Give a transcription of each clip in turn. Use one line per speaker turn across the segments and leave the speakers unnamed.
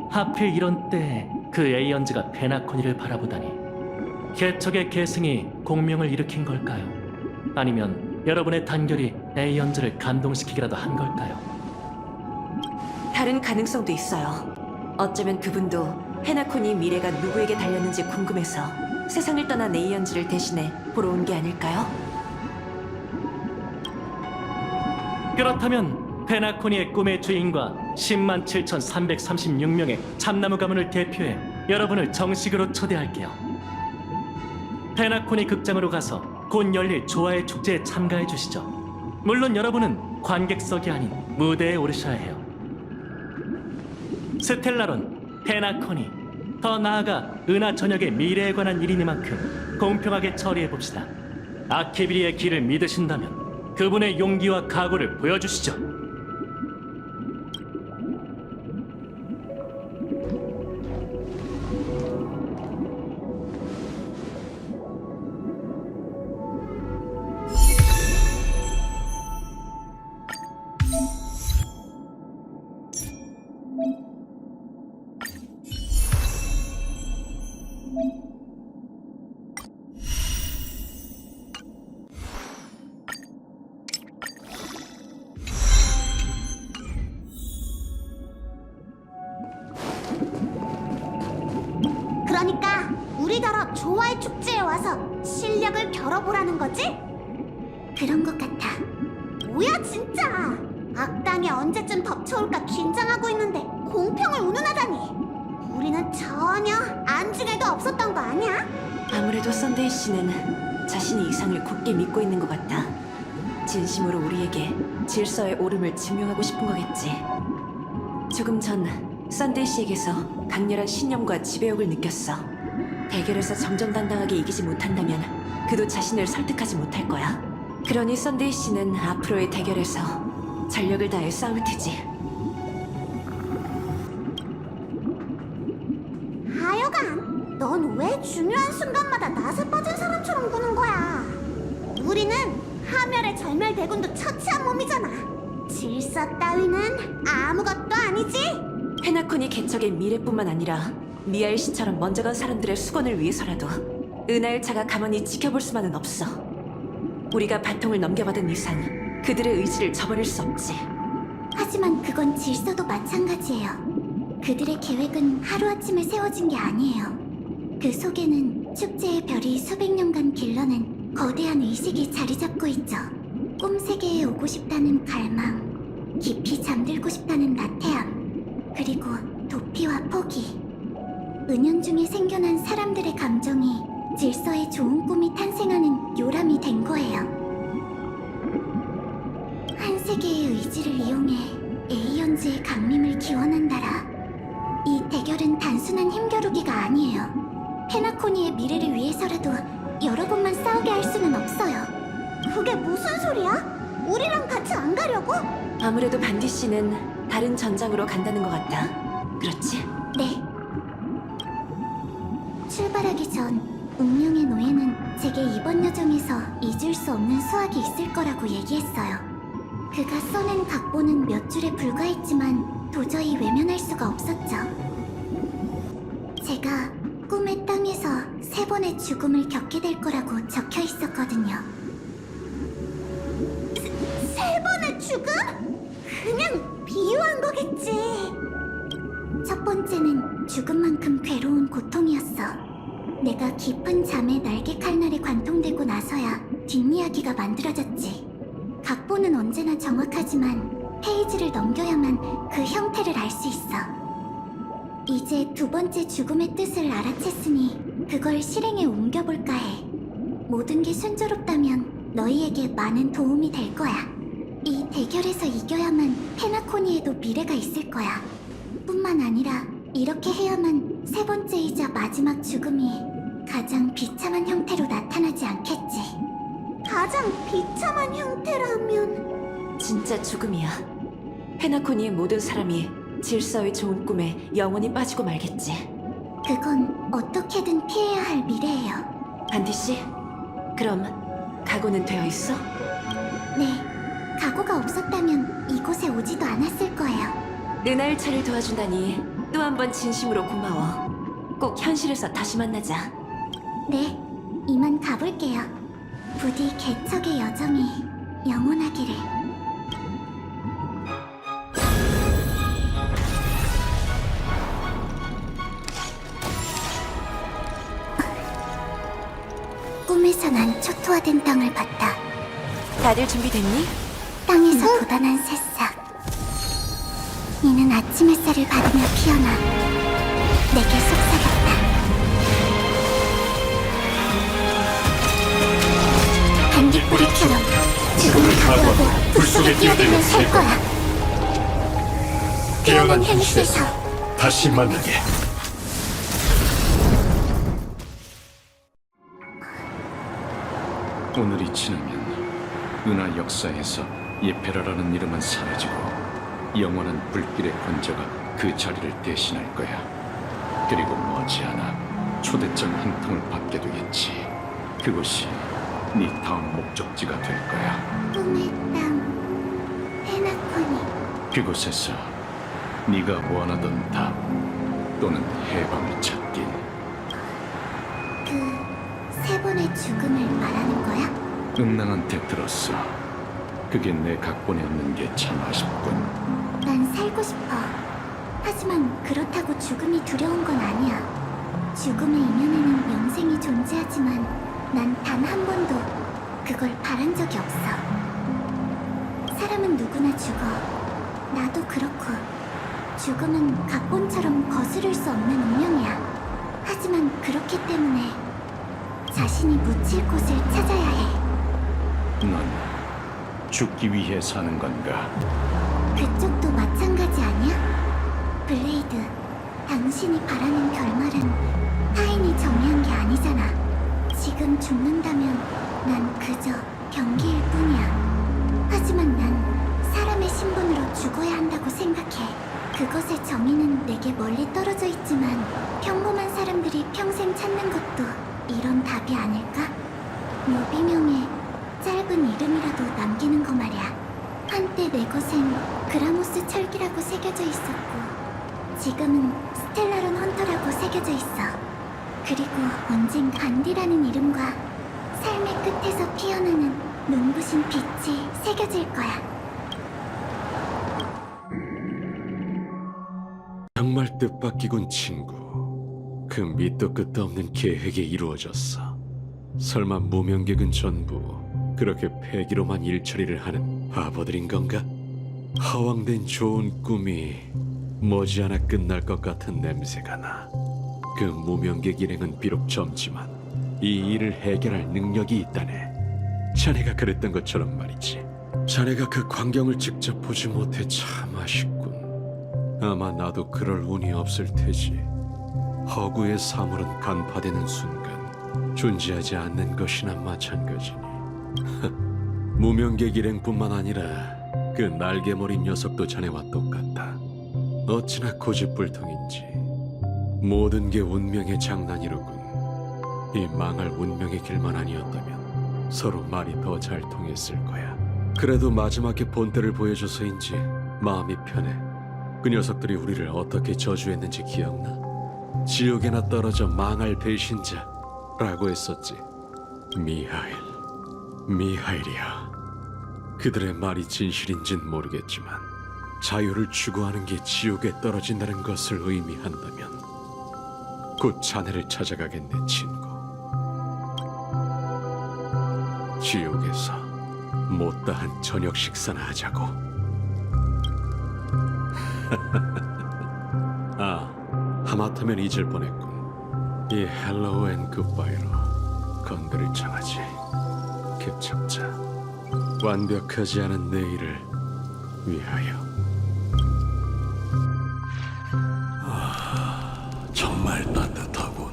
하필 이런 때에 그 에이언즈가 페나코니를 바라보다니. 개척의 계승이 공명을 일으킨 걸까요? 아니면 여러분의 단결이 에이언즈를 감동시키기라도 한 걸까요?
다른 가능성도 있어요. 어쩌면 그분도 페나코니 미래가 누구에게 달렸는지 궁금해서 세상을 떠난 에이언즈를 대신해 보러 온 게 아닐까요?
그렇다면 페나코니의 꿈의 주인과 107,336명의 참나무 가문을 대표해 여러분을 정식으로 초대할게요. 페나코니 극장으로 가서 곧 열릴 조화의 축제에 참가해 주시죠. 물론 여러분은 관객석이 아닌 무대에 오르셔야 해요. 스텔라론, 페나코니, 더 나아가 은하 전역의 미래에 관한 일이니만큼 공평하게 처리해봅시다. 아케비리의 길을 믿으신다면 그분의 용기와 각오를 보여주시죠.
그러니까 우리더러 조화의 축제에 와서 실력을 겨뤄보라는 거지? 그런 것 같아. 뭐야 진짜! 악당이 언제쯤 덮쳐올까 긴장하고 있는데 공평을 운운하다니! 우리는 전혀 안중에도 없었던 거 아니야?
아무래도 썬데이 씨는 자신이 이상을 굳게 믿고 있는 것 같다. 진심으로 우리에게 질서의 옳음을 증명하고 싶은 거겠지. 조금 전 썬데이 씨에게서 강렬한 신념과 지배욕을 느꼈어. 대결에서 정정당당하게 이기지 못한다면 그도 자신을 설득하지 못할 거야. 그러니 썬데이 씨는 앞으로의 대결에서 전력을 다해 싸울 테지.
하여간 넌 왜 중요한 순간마다 낯에 빠진 사람처럼 구는 거야? 우리는 하멸의 절멸대군도 처치한 몸이잖아. 질서 따위는 아무것도 아니지?
페나코니 개척의 미래뿐만 아니라 미아일 씨처럼 먼저 간 사람들의 수건을 위해서라도 은하의 차가 가만히 지켜볼 수만은 없어. 우리가 바통을 넘겨받은 이상 그들의 의지를 저버릴 수 없지.
하지만 그건 질서도 마찬가지예요. 그들의 계획은 하루아침에 세워진 게 아니에요. 그 속에는 축제의 별이 수백 년간 길러낸 거대한 의식이 자리 잡고 있죠. 꿈 세계에 오고 싶다는 갈망, 깊이 잠들고 싶다는 나태함, 그리고 도피와 포기. 은연중에 생겨난 사람들의 감정이 질서의 좋은 꿈이 탄생하는 요람이 된 거예요. 한 세계의 의지를 이용해 에이언즈의 강림을 기원한다라. 이 대결은 단순한 힘겨루기가 아니에요. 페나코니의 미래를 위해서라도 여러분만 싸우게 할 수는 없어요. 그게 무슨 소리야? 우리랑 같이 안 가려고?
아무래도 반디 씨는 다른 전장으로 간다는 것 같다. 그렇지?
네. 출발하기 전 운명의 노예는 제게 이번 여정에서 잊을 수 없는 수학이 있을 거라고 얘기했어요. 그가 써낸 각본은 몇 줄에 불과했지만 도저히 외면할 수가 없었죠. 제가 꿈의 땅에서 3번의 죽음을 겪게 될 거라고 적혀 있었거든요. 3번의 죽음? 그냥 비유한 거겠지. 첫 번째는 죽음만큼 괴로운 고통이었어. 내가 깊은 잠에 날개 칼날에 관통되고 나서야 뒷이야기가 만들어졌지. 각본은 언제나 정확하지만 페이지를 넘겨야만 그 형태를 알 수 있어. 이제 2번째 죽음의 뜻을 알아챘으니 그걸 실행에 옮겨볼까 해. 모든 게 순조롭다면 너희에게 많은 도움이 될 거야. 이 대결에서 이겨야만 페나코니에도 미래가 있을 거야. 뿐만 아니라 이렇게 해야만 3번째이자 마지막 죽음이 가장 비참한 형태로 나타나지 않겠지. 가장 비참한 형태라면...
진짜 죽음이야. 페나코니의 모든 사람이 질서의 좋은 꿈에 영원히 빠지고 말겠지.
그건 어떻게든 피해야 할 미래예요.
반디 씨, 그럼 각오는 되어 있어?
네, 각오가 없었다면 이곳에 오지도 않았을 거예요.
은하일차를 도와준다니 또 한 번 진심으로 고마워. 꼭 현실에서 다시 만나자.
네, 이만 가볼게요. 부디 개척의 여정이 영원하기를. 꿈에서 난 초토화된 땅을 봤다.
다들 준비됐니?
땅에서 돋아난 새싹. 이는 아침 햇살을 받으며 피어나 내게 속삭였다. 반딧불이처럼 죽음을 각오하고 불속에 뛰어들면 살 거야. 깨어난 현실에서
다시 만나게. 오늘이 지나면 은하 역사에서 예페라라는 이름은 사라지고 영원한 불길의 권자가 그 자리를 대신할 거야. 그리고 머지않아 초대장 한 통을 받게 되겠지. 그곳이 네 다음 목적지가 될 거야.
꿈의 땅 페나코니.
그곳에서 네가 원하던 답 또는 해방을 찾길.
그 세 번의 죽음을 말하는 거야?
응당한테 들었어. 그게 내 각본에 없는 게 참 아쉽군.
난 살고 싶어. 하지만 그렇다고 죽음이 두려운 건 아니야. 죽음의 이면에는 영생이 존재하지만 난 단 한 번도 그걸 바란 적이 없어. 사람은 누구나 죽어. 나도 그렇고. 죽음은 각본처럼 거스를 수 없는 운명이야. 하지만 그렇기 때문에 자신이 묻힐 곳을 찾아야 해.
넌 죽기 위해 사는 건가?
그쪽도 마찬가지 아니야? 블레이드, 당신이 바라는 결말은 타인이 정의한 게 아니잖아. 지금 죽는다면 난 그저 병기일 뿐이야. 하지만 난 사람의 신분으로 죽어야 한다고 생각해. 그것의 정의는 내게 멀리 떨어져 있지만 평범한 사람들이 평생 찾는 것도 이런 답이 아닐까? 무비명의 짧은 이름이라도 남기는 거 말이야. 한때 내 것엔 그라모스 철기라고 새겨져 있었고 지금은 스텔라론 헌터라고 새겨져 있어. 그리고 언젠 간디라는 이름과 삶의 끝에서 피어나는 눈부신 빛이 새겨질 거야.
정말 뜻밖이군 친구. 그 밑도 끝도 없는 계획이 이루어졌어. 설마 무명객은 전부 그렇게 폐기로만 일처리를 하는 바보들인 건가? 허황된 좋은 꿈이 머지않아 끝날 것 같은 냄새가 나. 그 무명객 일행은 비록 젊지만 이 일을 해결할 능력이 있다네. 자네가 그랬던 것처럼 말이지. 자네가 그 광경을 직접 보지 못해 참 아쉽군. 아마 나도 그럴 운이 없을 테지. 허구의 사물은 간파되는 순간 존재하지 않는 것이나 마찬가지니. 무명객 일행뿐만 아니라 그 날개머리 녀석도 자네와 똑같다. 어찌나 고집불통인지. 모든 게 운명의 장난이로군. 이 망할 운명의 길만 아니었다면 서로 말이 더 잘 통했을 거야. 그래도 마지막에 본때를 보여줘서인지 마음이 편해. 그 녀석들이 우리를 어떻게 저주했는지 기억나? 지옥에나 떨어져 망할 배신자라고 했었지. 미하일이야. 그들의 말이 진실인진 모르겠지만 자유를 추구하는 게 지옥에 떨어진다는 것을 의미한다면 곧 자네를 찾아가겠네, 친구. 지옥에서 못다한 저녁 식사나 하자고. 아, 하마터면 잊을 뻔했군. 이 헬로우 앤 굿바이로 건드릴 청하지. 개척자, 완벽하지 않은 내일을 위하여.
정말 따뜻하군.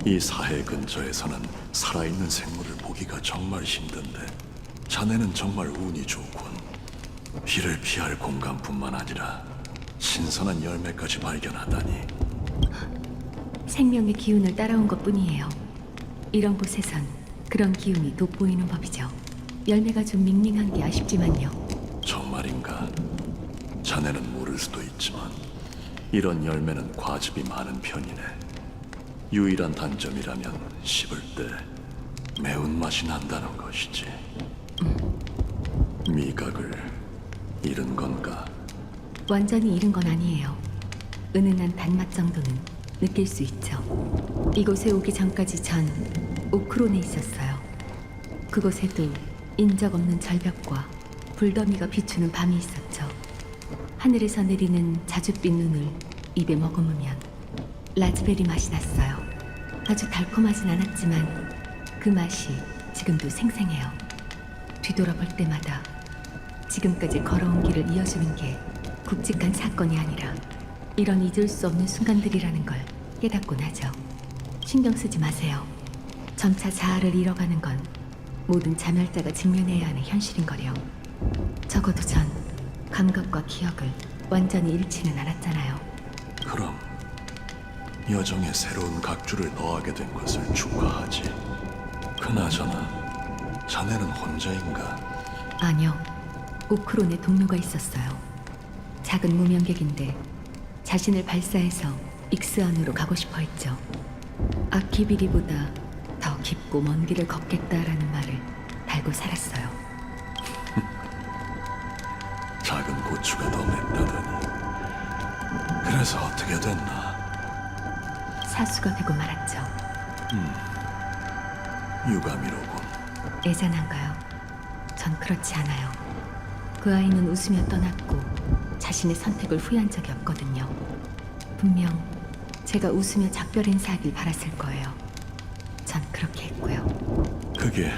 이 사해 근처에서는 살아있는 생물을 보기가 정말 힘든데 자네는 정말 운이 좋군. 비를 피할 공간뿐만 아니라 신선한 열매까지 발견하다니.
생명의 기운을 따라온 것뿐이에요. 이런 곳에선 그런 기운이 돋보이는 법이죠. 열매가 좀 밍밍한 게 아쉽지만요.
정말인가? 자네는 모를 수도 있지만 이런 열매는 과즙이 많은 편이네. 유일한 단점이라면 씹을 때 매운맛이 난다는 것이지. 미각을 잃은 건가?
완전히 잃은 건 아니에요. 은은한 단맛 정도는 느낄 수 있죠. 이곳에 오기 전까지 전 오크론에 있었어요. 그곳에도 인적 없는 절벽과 불더미가 비추는 밤이 있었죠. 하늘에서 내리는 자줏빛 눈을 입에 머금으면 라즈베리 맛이 났어요. 아주 달콤하진 않았지만 그 맛이 지금도 생생해요. 뒤돌아볼 때마다 지금까지 걸어온 길을 이어주는 게 굵직한 사건이 아니라 이런 잊을 수 없는 순간들이라는 걸 깨닫곤 하죠. 신경 쓰지 마세요. 점차 자아를 잃어가는 건 모든 자멸자가 직면해야 하는 현실인거려. 적어도 전 감각과 기억을 완전히 잃지는 않았잖아요.
그럼 여정에 새로운 각주를 더하게 된 것을 축하하지. 그나저나 자네는 혼자인가?
아니요. 오크론에 동료가 있었어요. 작은 무명객인데 자신을 발사해서 익스안으로 가고 싶어 했죠. 아키비리보다 더 깊고 먼 길을 걷겠다라는 말을 달고 살았어요.
작은 고추가 더 맵다더니. 그래서 어떻게 됐나?
사수가 되고 말았죠.
유감이로군.
애잔한가요? 전 그렇지 않아요. 그 아이는 웃으며 떠났고 자신의 선택을 후회한 적이 없거든요. 분명 제가 웃으며 작별 인사하길 바랐을 거예요. 전 그렇게 했고요.
그게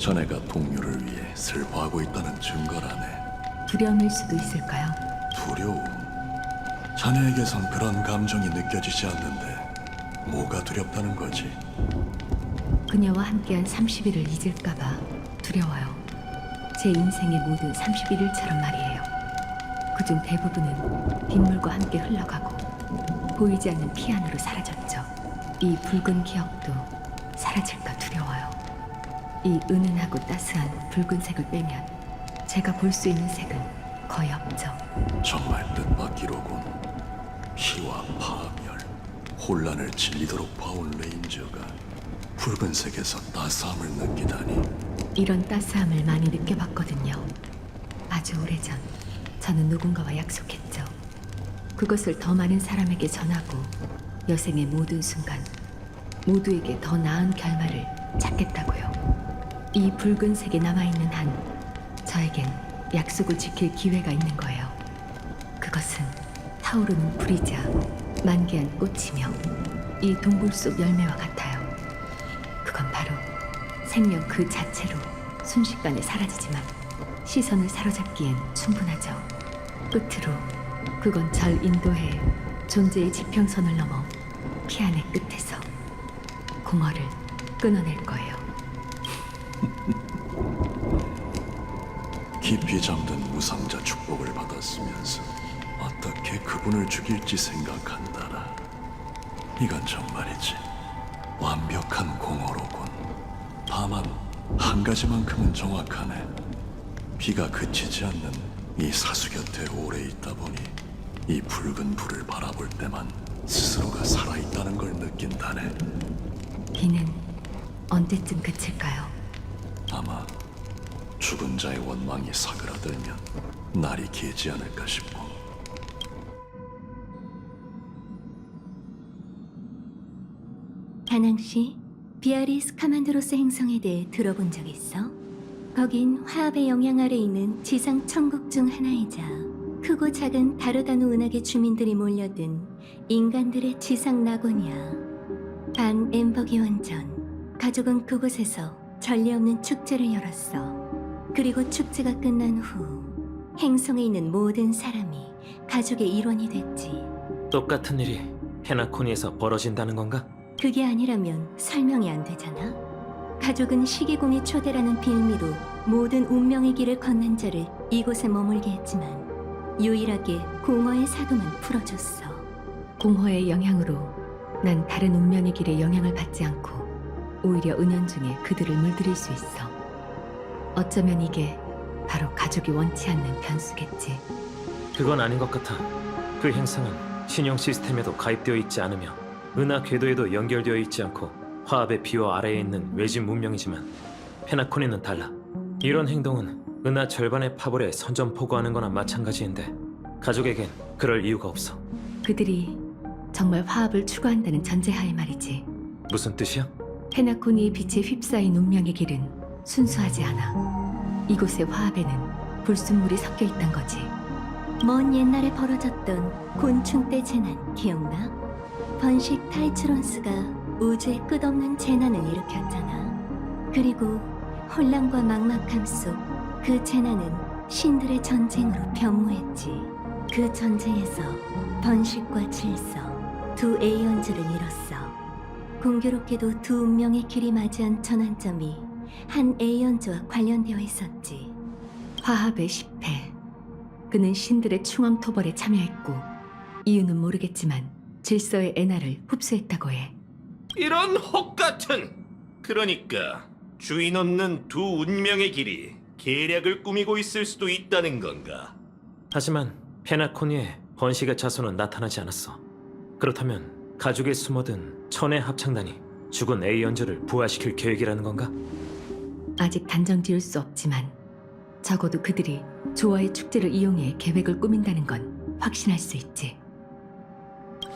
자네가 동료를 위해 슬퍼하고 있다는 증거라네.
두려움일 수도 있을까요?
두려움? 자네에게선 그런 감정이 느껴지지 않는데 뭐가 두렵다는 거지?
그녀와 함께한 30일을 잊을까봐 두려워요. 제 인생의 모든 31일처럼 말이에요. 그중 대부분은 빗물과 함께 흘러가고 보이지 않는 피안으로 사라졌죠. 이 붉은 기억도 사라질까 두려워요. 이 은은하고 따스한 붉은색을 빼면 제가 볼 수 있는 색은 거의 없죠.
정말 뜻밖이로군. 희와 파멸, 혼란을 질리도록 봐온 레인저가 붉은색에서 따스함을 느끼다니.
이런 따스함을 많이 느껴봤거든요. 아주 오래전 저는 누군가와 약속했죠. 그것을 더 많은 사람에게 전하고 여생의 모든 순간 모두에게 더 나은 결말을 찾겠다고요. 이 붉은색에 남아있는 한 저에겐 약속을 지킬 기회가 있는 거예요. 그것은 타오르는 불이자 만개한 꽃이며 이 동굴 속 열매와 같아요. 그건 바로 생명 그 자체로 순식간에 사라지지만 시선을 사로잡기엔 충분하죠. 끝으로 그건 절 인도해 존재의 지평선을 넘어 피안의 끝에서 공허를 끊어낼 거예요.
깊이 잠든 무상자 축복을 받았으면서 어떻게 그분을 죽일지 생각한다라. 이건 정말이지 완벽한 공허로군. 다만 한 가지만큼은 정확하네. 비가 그치지 않는 이 사수 곁에 오래 있다 보니 이 붉은 불을 바라볼 때만 스스로가 살아있다는 걸 느낀다네.
비는 언제쯤 그칠까요?
아마 죽은 자의 원망이 사그라들면 날이 길지 않을까 싶고.
다낭 씨, 비아리스 카만드로스 행성에 대해 들어본 적 있어? 거긴 화합의 영향 아래 있는 지상 천국 중 하나이자 크고 작은 다르다누 은하계 주민들이 몰려든 인간들의 지상 낙원이야. 반 엠버기 원전, 가족은 그곳에서 전례 없는 축제를 열었어. 그리고 축제가 끝난 후 행성에 있는 모든 사람이 가족의 일원이 됐지.
똑같은 일이 페나코니에서 벌어진다는 건가?
그게 아니라면 설명이 안 되잖아. 가족은 시기공의 초대라는 빌미로 모든 운명의 길을 걷는 자를 이곳에 머물게 했지만 유일하게 공허의 사도만 풀어줬어.
공허의 영향으로 난 다른 운명의 길에 영향을 받지 않고 오히려 은연중에 그들을 물들일 수 있어. 어쩌면 이게 바로 가족이 원치 않는 변수겠지.
그건 아닌 것 같아. 그 행성은 신용 시스템에도 가입되어 있지 않으며 은하 궤도에도 연결되어 있지 않고 화합의 비호 아래에 있는 외진 문명이지만 페나코니는 달라. 이런 행동은 은하 절반의 파벌에 선전포고하는 거나 마찬가지인데 가족에겐 그럴 이유가 없어.
그들이 정말 화합을 추구한다는 전제하에 말이지.
무슨 뜻이야?
페나코니의 빛에 휩싸인 운명의 길은 순수하지 않아. 이곳의 화합에는 불순물이 섞여 있단 거지.
먼 옛날에 벌어졌던 곤충 때 재난 기억나? 번식 타이츠론스가 우주의 끝없는 재난을 일으켰잖아. 그리고 혼란과 막막함 속 그 재난은 신들의 전쟁으로 변모했지. 그 전쟁에서 번식과 질서, 두 에이언즈를 잃었어. 공교롭게도 두 운명의 길이 맞이한 전환점이 한 에이언즈와 관련되어 있었지.
화합의 10회. 그는 신들의 충왕토벌에 참여했고 이유는 모르겠지만 질서의 에나를 흡수했다고 해.
이런 혹같은! 그러니까 주인 없는 두 운명의 길이 계략을 꾸미고 있을 수도 있다는 건가?
하지만 페나코니의 번식의 자손은 나타나지 않았어. 그렇다면 가죽에 숨어든 천의 합창단이 죽은 에이언즈를 부활시킬 계획이라는 건가?
아직 단정 지을 수 없지만 적어도 그들이 조화의 축제를 이용해 계획을 꾸민다는 건 확신할 수 있지.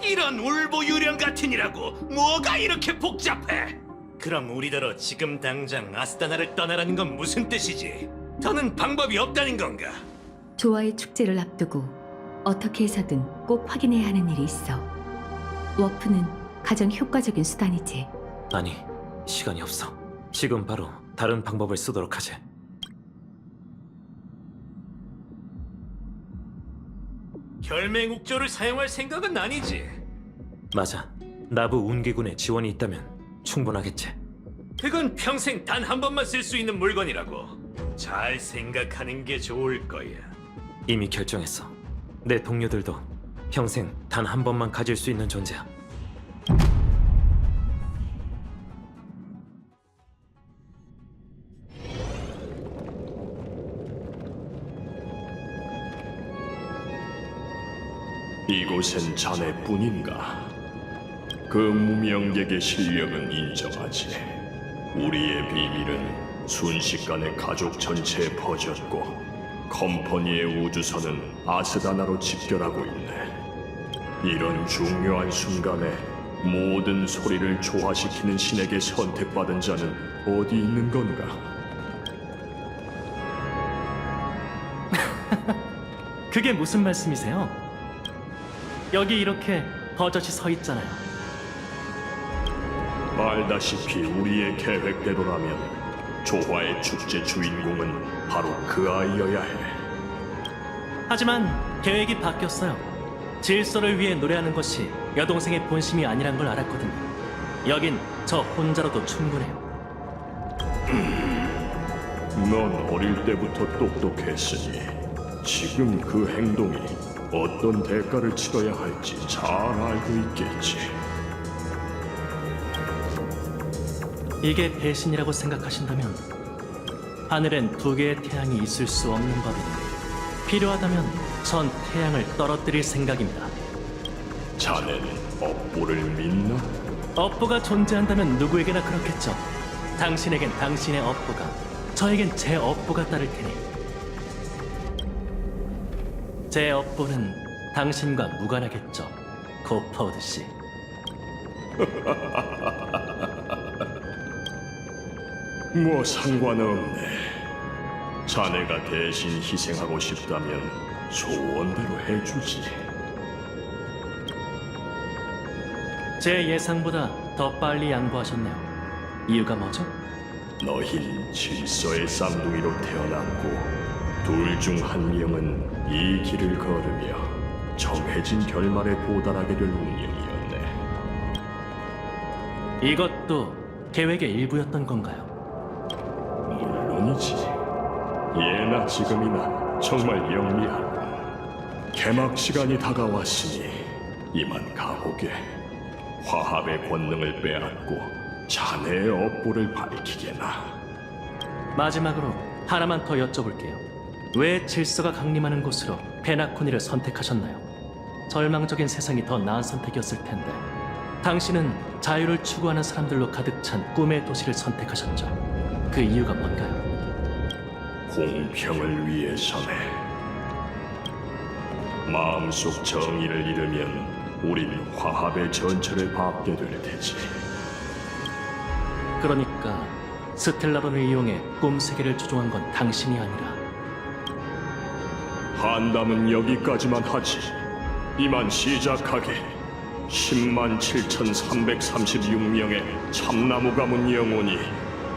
이런 울보유령 같으니라고 뭐가 이렇게 복잡해? 그럼 우리더러 지금 당장 아스타나를 떠나라는 건 무슨 뜻이지? 더는 방법이 없다는 건가?
조화의 축제를 앞두고 어떻게 해서든 꼭 확인해야 하는 일이 있어. 워프는 가장 효과적인 수단이지.
아니, 시간이 없어. 지금 바로 다른 방법을 쓰도록 하지.
결맹욱조를 사용할 생각은 아니지.
맞아. 나부 운기군의 지원이 있다면 충분하겠지.
그건 평생 단 한 번만 쓸 수 있는 물건이라고. 잘 생각하는 게 좋을 거야.
이미 결정했어. 내 동료들도 평생 단 한 번만 가질 수 있는 존재야.
이곳엔 자네뿐인가? 그 무명객의 실력은 인정하지. 우리의 비밀은 순식간에 가족 전체에 퍼졌고 컴퍼니의 우주선은 아스다나로 집결하고 있네. 이런 중요한 순간에 모든 소리를 조화시키는 신에게 선택받은 자는 어디 있는 건가?
그게 무슨 말씀이세요? 여기 이렇게 버젓이 서 있잖아요.
알다시피 우리의 계획대로라면 조화의 축제 주인공은 바로 그 아이여야 해.
하지만 계획이 바뀌었어요. 질서를 위해 노래하는 것이 여동생의 본심이 아니란 걸 알았거든요. 여긴 저 혼자로도 충분해요.
넌 어릴 때부터 똑똑했으니 지금 그 행동이 어떤 대가를 치러야 할지 잘 알고 있겠지.
이게 배신이라고 생각하신다면 하늘엔 두 개의 태양이 있을 수 없는 법이니 필요하다면 전 태양을 떨어뜨릴 생각입니다.
자네는 업보를 믿나?
업보가 존재한다면 누구에게나 그렇겠죠. 당신에겐 당신의 업보가, 저에겐 제 업보가 따를 테니 제 업보는 당신과 무관하겠죠, 고퍼우드 씨.
뭐 상관없네. 자네가 대신 희생하고 싶다면 소원대로 해주지.
제 예상보다 더 빨리 양보하셨네요. 이유가 뭐죠?
너흰 질서의 쌍둥이로 태어났고 둘 중 한 명은 이 길을 걸으며 정해진 결말에 도달하게 될 운명이었네.
이것도 계획의 일부였던 건가요?
물론이지. 예나 지금이나 정말 영리하군. 개막 시간이 다가왔으니 이만 가보게. 화합의 권능을 빼앗고 자네의 업보를 밝히게나.
마지막으로 하나만 더 여쭤볼게요. 왜 질서가 강림하는 곳으로 페나코니를 선택하셨나요? 절망적인 세상이 더 나은 선택이었을 텐데 당신은 자유를 추구하는 사람들로 가득 찬 꿈의 도시를 선택하셨죠. 그 이유가 뭔가요?
공평을 위해서네. 마음속 정의를 잃으면 우린 화합의 전철에 밟게 될 테지.
그러니까 스텔라론을 이용해 꿈 세계를 조종한 건 당신이 아니라
한담은 여기까지만 하지. 이만 시작하게. 107,336명의 참나무 가문 영혼이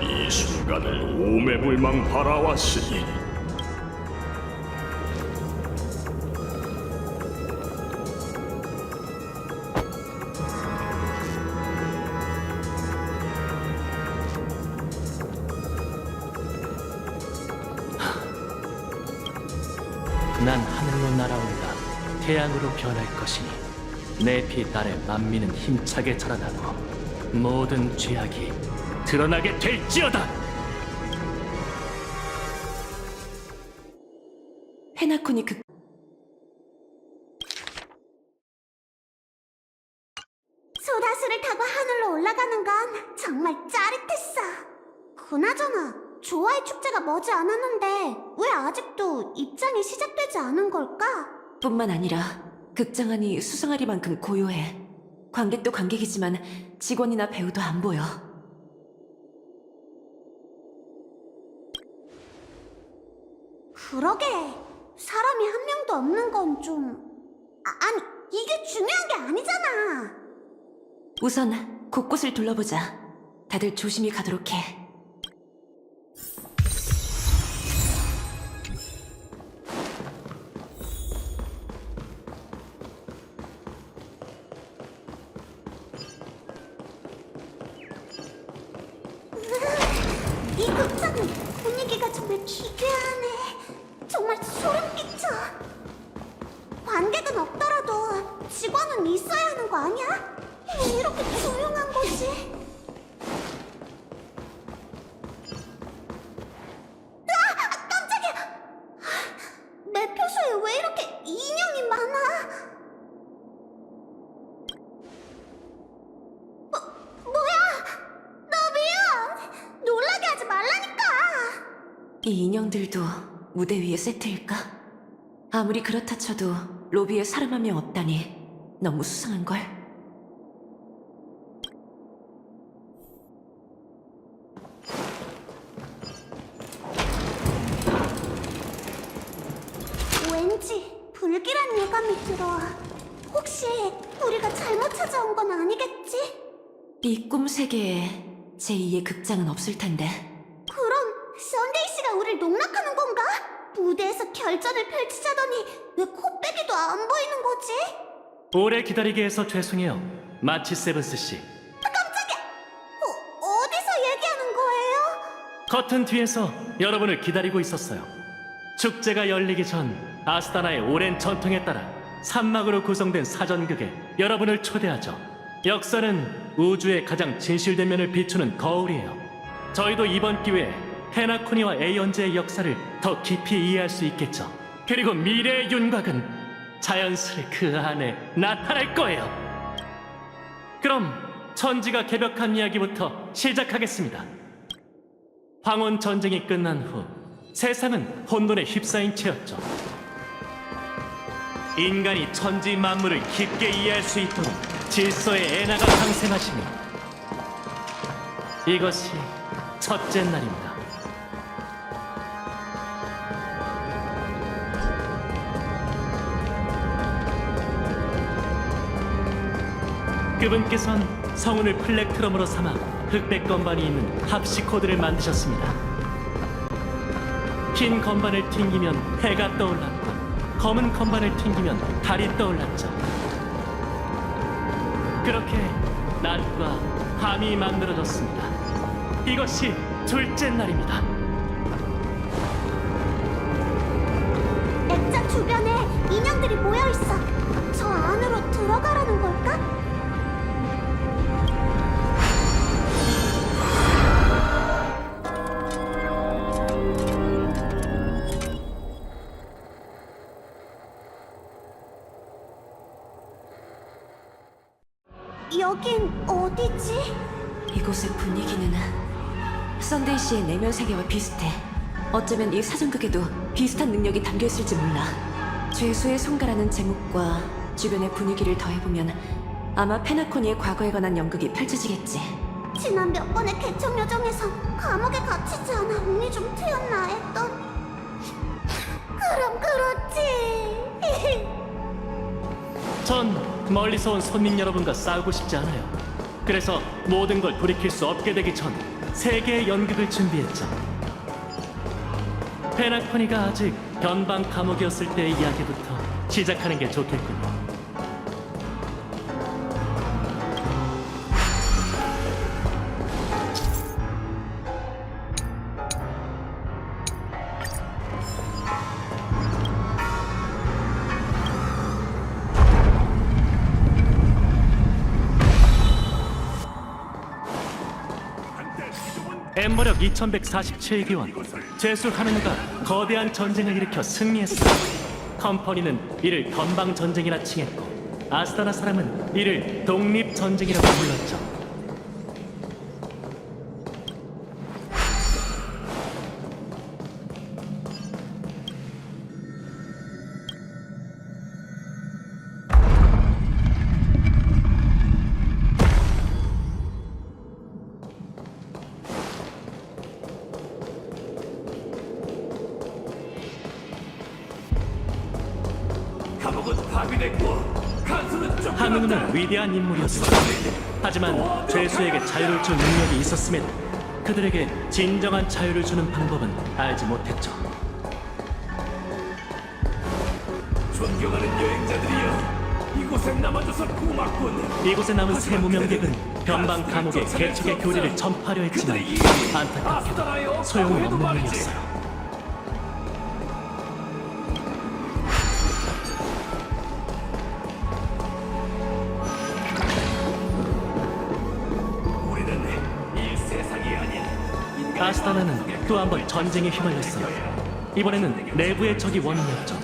이 순간을 오매불망 바라왔으니
난 하늘로 날아올라 태양으로 변할 것이니 내 피 아래 만민은 힘차게 자라나고 모든 죄악이 드러나게 될지어다.
페나콘이 그
소다수를 타고 하늘로 올라가는 건 정말 짜릿했어. 그나저나 조화의 축제가 머지 않았는데 왜 아직도 입장이 시작되지 않은 걸까?
뿐만 아니라 극장 안이 수상하리만큼 고요해. 관객도 관객이지만 직원이나 배우도 안 보여.
그러게 사람이 한 명도 없는 건 좀... 아니 이게 중요한 게 아니잖아.
우선 곳곳을 둘러보자. 다들 조심히 가도록 해.
이 극장은 분위기가 정말 기괴하네. 정말 소름 끼쳐. 관객은 없더라도 직원은 있어야 하는 거 아니야? 왜 이렇게 조용한 거지? 아! 깜짝이야! 매표소에 왜 이렇게 인형이 많아? 뭐야! 너 미안! 놀라게 하지 말라니까!
이 인형들도 무대 위에 세트일까? 아무리 그렇다 쳐도 로비에 사람 한 명 없다니 너무 수상한걸?
왠지 불길한 예감이 들어. 혹시 우리가 잘못 찾아온 건 아니겠지?
이 꿈 세계에 제2의 극장은 없을 텐데.
그럼 썬데이 씨가 우릴 농락하는 건가? 무대에서 결전을 펼치자더니 왜 코빼기도 안 보이는 거지?
오래 기다리게 해서 죄송해요, 마치 세븐스 씨.
깜짝이야! 어디서 얘기하는 거예요?
커튼 뒤에서 여러분을 기다리고 있었어요. 축제가 열리기 전 아스타나의 오랜 전통에 따라 산막으로 구성된 사전극에 여러분을 초대하죠. 역사는 우주의 가장 진실된 면을 비추는 거울이에요. 저희도 이번 기회에 페나코니와 에이언즈의 역사를 더 깊이 이해할 수 있겠죠. 그리고 미래의 윤곽은 자연스레 그 안에 나타날 거예요. 그럼 천지가 개벽한 이야기부터 시작하겠습니다. 황혼 전쟁이 끝난 후 세상은 혼돈에 휩싸인 채였죠. 인간이 천지 만물을 깊게 이해할 수 있도록 질서의 엔화가 상생하시니 이것이 첫째 날입니다. 그분께선 성운을 플렉트럼으로 삼아 흑백 건반이 있는 합시 코드를 만드셨습니다. 흰 건반을 튕기면 해가 떠올랐고 검은 건반을 튕기면 달이 떠올랐죠. 그렇게 낮과 밤이 만들어졌습니다. 이것이 둘째 날입니다.
액자 주변에 인형들이 모여있어. 저 안으로 들어가라는 걸까? 여긴 어디지?
이곳의 분위기는 썬데이 씨의 내면 세계와 비슷해. 어쩌면 이 사전극에도 비슷한 능력이 담겨 있을지 몰라. 죄수의 손가라는 제목과 주변의 분위기를 더해보면 아마 페나코니의 과거에 관한 연극이 펼쳐지겠지.
지난 몇 번의 개척 여정에서 감옥에 갇히지 않아 운이 좀 트였나 했던. 그럼 그렇지.
전 멀리서 온 손님 여러분과 싸우고 싶지 않아요. 그래서 모든 걸 돌이킬 수 없게 되기 전 세계의 연극을 준비했죠. 페나코니가 아직 변방 감옥이었을 때의 이야기부터 시작하는 게 좋겠군요. 엠버력 2147기원 죄수 하느누가 거대한 전쟁을 일으켜 승리했어. 컴퍼니는 이를 건방 전쟁이라 칭했고 아스타나 사람은 이를 독립 전쟁이라고 불렀죠. 하느누는 위대한 인물이었어. 하지만 죄수에게 자유를 줄 능력이 있었음에도 그들에게 진정한 자유를 주는 방법은 알지 못했죠.
존경하는 여행자들이여, 이곳에 남아줘서 고맙군.
이곳에 남은 세 무명객은 변방 감옥의 개척의 교리를 전파하려 했지만 안타깝게도 소용이 없는 일이었어요. 아스타나는 또 한 번 전쟁에 휘말렸어요. 이번에는 내부의 적이 원인이었죠.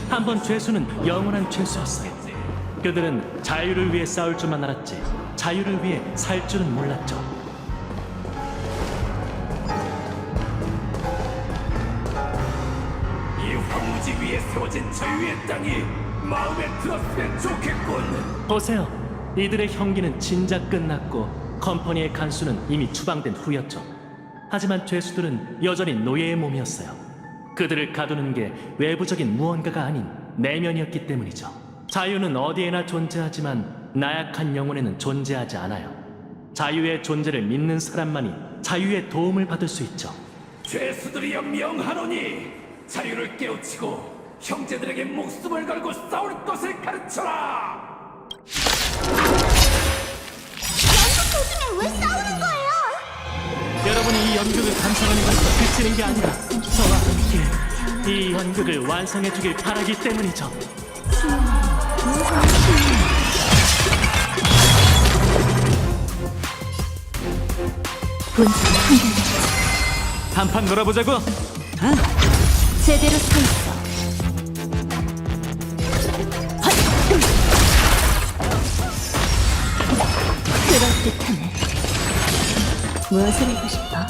한 번 죄수는 영원한 죄수였어요. 그들은 자유를 위해 싸울 줄만 알았지 자유를 위해 살 줄은 몰랐죠.
이 황무지 위에 세워진 자유의 땅이 마음에 들었으면 좋겠군.
보세요. 이들의 형기는 진작 끝났고 컴퍼니의 간수는 이미 추방된 후였죠. 하지만 죄수들은 여전히 노예의 몸이었어요. 그들을 가두는 게 외부적인 무언가가 아닌 내면이었기 때문이죠. 자유는 어디에나 존재하지만 나약한 영혼에는 존재하지 않아요. 자유의 존재를 믿는 사람만이 자유의 도움을 받을 수 있죠.
죄수들이여 명하노니 자유를 깨우치고 형제들에게 목숨을 걸고 싸울 것을 가르쳐라.
연극 도중에 왜 싸우는 거예요?
여러분이 이 연극을 감상하는 것에서 그치는 게 아니라 저와 함께 이 연극을 완성해주길 바라기 때문이죠. 한판 놀아보자고.
제대로 서 있어. 그럴듯하네. 무엇을 하고 싶어?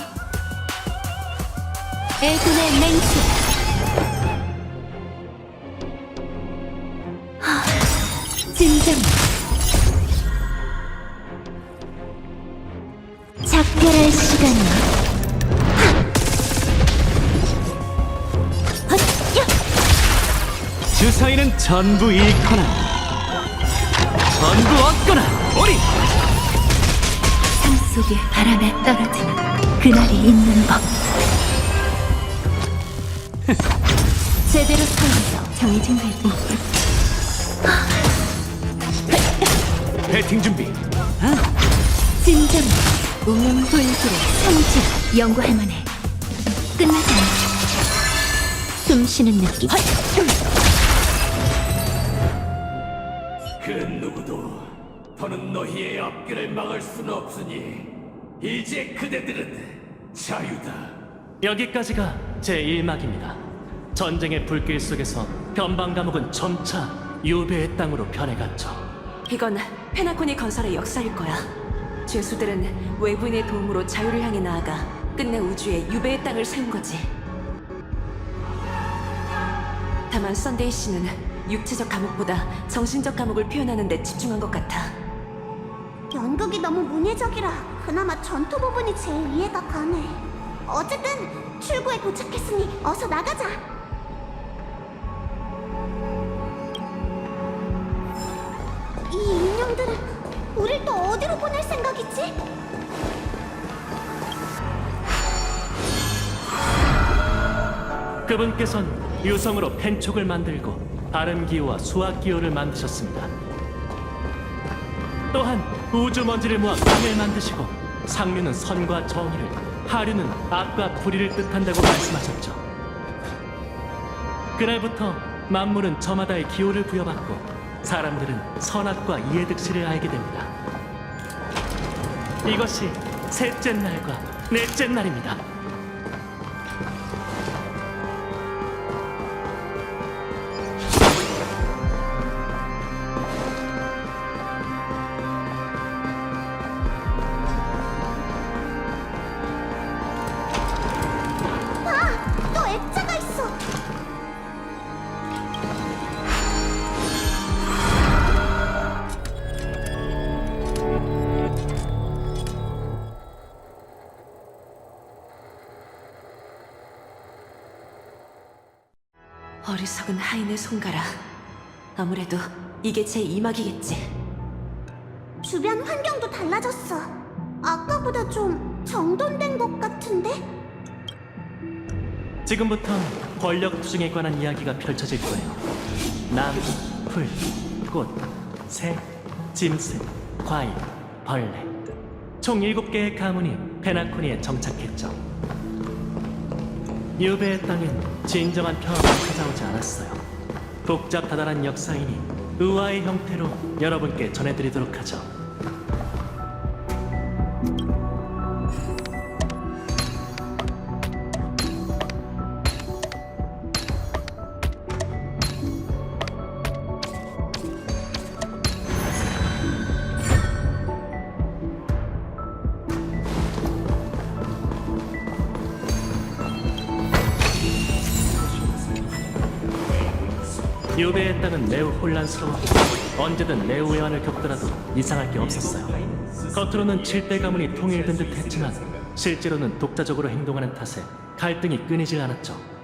애군의 맹세. 진정. 작별할 시간이야.
주사위는 전부 잃거나 전부 얻거나 오리.
삶 속에 바람에 떨어지는 그날이 있는 법. 제대로 서 있어. 정해진 갈등.
배팅 준비.
진정. 우명돌기를 성질 연구할 만해. 끝나지 않아. 숨 쉬는 느낌.
그 누구도 더는 너희의 앞길을 막을 수는 없으니 이제 그대들은 자유다.
여기까지가 제 1막입니다. 전쟁의 불길 속에서 변방 감옥은 점차 유배의 땅으로 변해갔죠. 이건
페나코니 건설의 역사일 거야. 죄수들은 외부인의 도움으로 자유를 향해 나아가 끝내 우주에 유배의 땅을 세운 거지. 다만 썬데이 씨는 육체적 감옥보다 정신적 감옥을 표현하는 데 집중한 것 같아.
연극이 너무 문예적이라 그나마 전투 부분이 제일 이해가 가네. 어쨌든 출구에 도착했으니 어서 나가자. 이 인형들은 우릴 또 어디로 보낼 생각이지?
그분께선 유성으로 펜촉을 만들고 발음기호와 수학기호를 만드셨습니다. 또한 우주먼지를 모아 강을 만드시고 상류는 선과 정의를, 하류는 악과 불의를 뜻한다고 말씀하셨죠. 그날부터 만물은 저마다의 기호를 부여받고 사람들은 선악과 이해득실을 알게 됩니다. 이것이 셋째 날과 넷째 날입니다.
또 액자가 있어.
어리석은 하인의 손가락. 아무래도 이게 제 이막이겠지.
주변 환경도 달라졌어. 아까보다 좀 정돈된 것 같은데?
지금부터 권력 투쟁에 관한 이야기가 펼쳐질 거예요. 남, 풀, 꽃, 새, 짐승, 과일, 벌레. 총 7개의 가문이 페나코니에 정착했죠. 유배의 땅엔 진정한 평화가 찾아오지 않았어요. 복잡다단한 역사이니 의아의 형태로 여러분께 전해드리도록 하죠. 유배의 땅은 매우 혼란스러웠고 언제든 내후회환을 겪더라도 이상할 게 없었어요. 겉으로는 7대 가문이 통일된 듯 했지만 실제로는 독자적으로 행동하는 탓에 갈등이 끊이질 않았죠.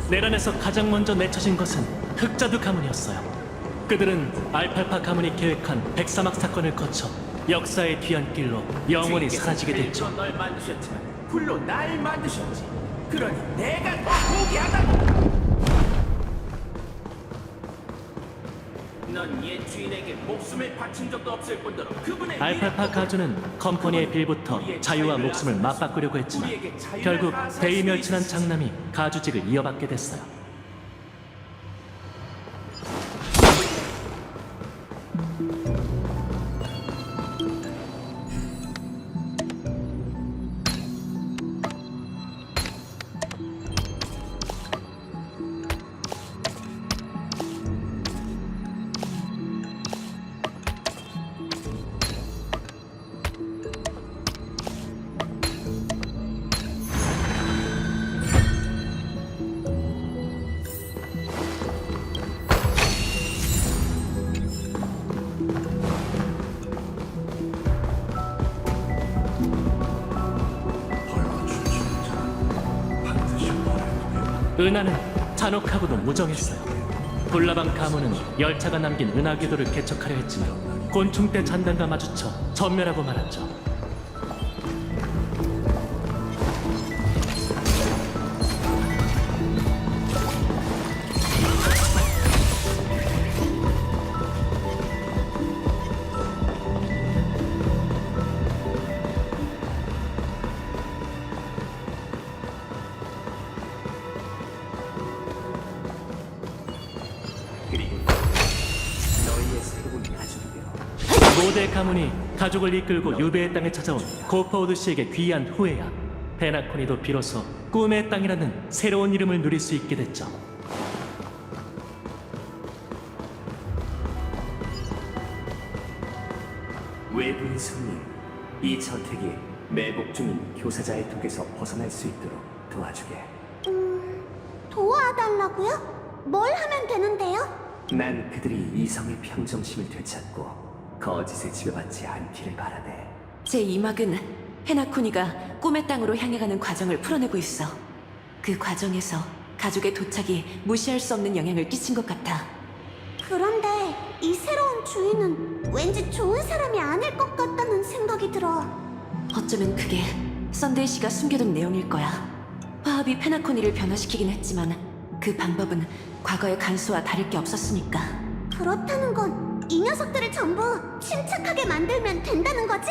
내란에서 가장 먼저 내쳐진 것은 흑자두 가문이었어요. 그들은 알팔파 가문이 계획한 백사막 사건을 거쳐 역사의 뒤안길로 영원히 사라지게 됐죠.
널 만드셨지만 불로 날 만드셨지. 그러니 내가 더 포기하다니. 넌 옛 주인에게 목숨을 바친 적도 없을 뿐더러 그분의
알팔파 가주는 컴퍼니의 빌부터 자유와 목숨을 맞바꾸려고 했지만 결국 대의멸친한 장남이 가주직을 이어받게 됐어요. 은하는 잔혹하고도 무정했어요. 불나방 가문은 열차가 남긴 은하 궤도를 개척하려 했지만 곤충대 잔당과 마주쳐 전멸하고 말았죠. 모대 가문이 가족을 이끌고 유배의 땅에 찾아온 고퍼우드 씨에게 귀한 후에야 페나코니도 비로소 꿈의 땅이라는 새로운 이름을 누릴 수 있게 됐죠.
외부인 손님, 이 저택이 매복 중인 교사자의 독에서 벗어날 수 있도록 도와주게.
도와달라고요? 뭘 하면 되는데요?
난 그들이 이성의 평정심을 되찾고 거짓에 지배받지 않기를 바라네.
제 이막은 페나코니가 꿈의 땅으로 향해가는 과정을 풀어내고 있어. 그 과정에서 가족의 도착이 무시할 수 없는 영향을 끼친 것 같아.
그런데 이 새로운 주인은 왠지 좋은 사람이 아닐 것 같다는 생각이 들어.
어쩌면 그게 썬데이 씨가 숨겨둔 내용일 거야. 화합이 페나코니를 변화시키긴 했지만 그 방법은 과거의 간수와 다를 게 없었으니까.
그렇다는 건 이 녀석들을 전부 침착하게 만들면 된다는 거지?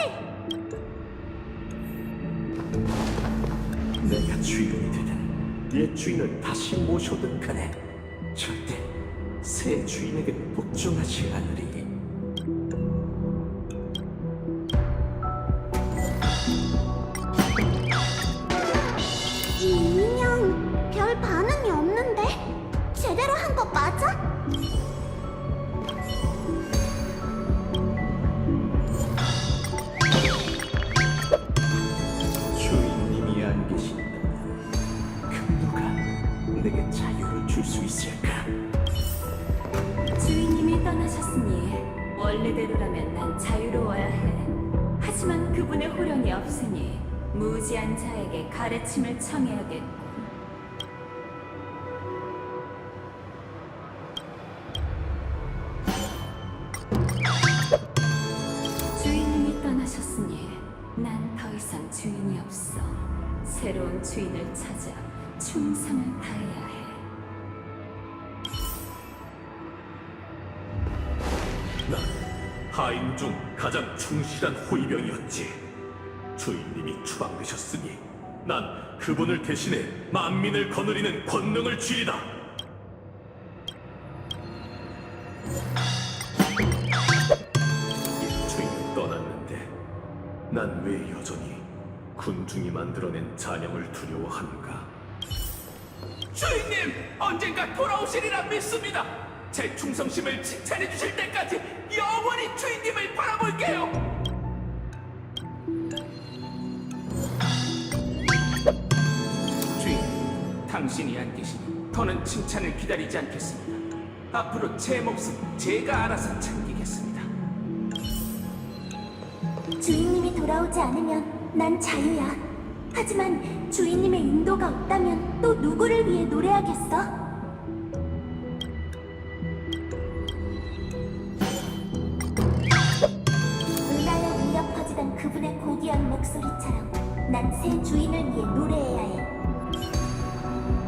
내가 주인이 되든 옛 주인을 다시 모셔든 간에 절대 새 주인에게 복종하지 않으리.
이 인형 별 반응이 없는데? 제대로 한 거 맞아?
주인님이 안 계신다면 그 누가 내게 자유를 줄 수 있을까?
주인님이 떠나셨으니 원래대로라면 난 자유로워야 해. 하지만 그분의 호령이 없으니 무지한 자에게 가르침을 청해야겠고. 주인님이 떠나셨으니 난 더 이상 주인이 없어. 새로운 주인을 찾아 충성을 다해야 해.
난 하인 중 가장 충실한 호위병이었지. 주인님이 추방되셨으니 난 그분을 대신해 만민을 거느리는 권능을 쥐리다. 옛 주인은 떠났는데 난 왜 여전히 군중이 만들어낸 잔영을 두려워하는가?
주인님, 언젠가 돌아오시리라 믿습니다. 제 충성심을 칭찬해 주실 때까지 영원히 주인님을 바라볼게요. 주인, 당신이 안 계시니 더는 칭찬을 기다리지 않겠습니다. 앞으로 제 목숨 제가 알아서 챙기겠습니다.
주인님이 돌아오지 않으면 난 자유야. 하지만 주인님의 인도가 없다면 또 누구를 위해 노래하겠어? 은하에 울려 퍼지던 그분의 고귀한 목소리처럼 난 새 주인을 위해 노래해야 해.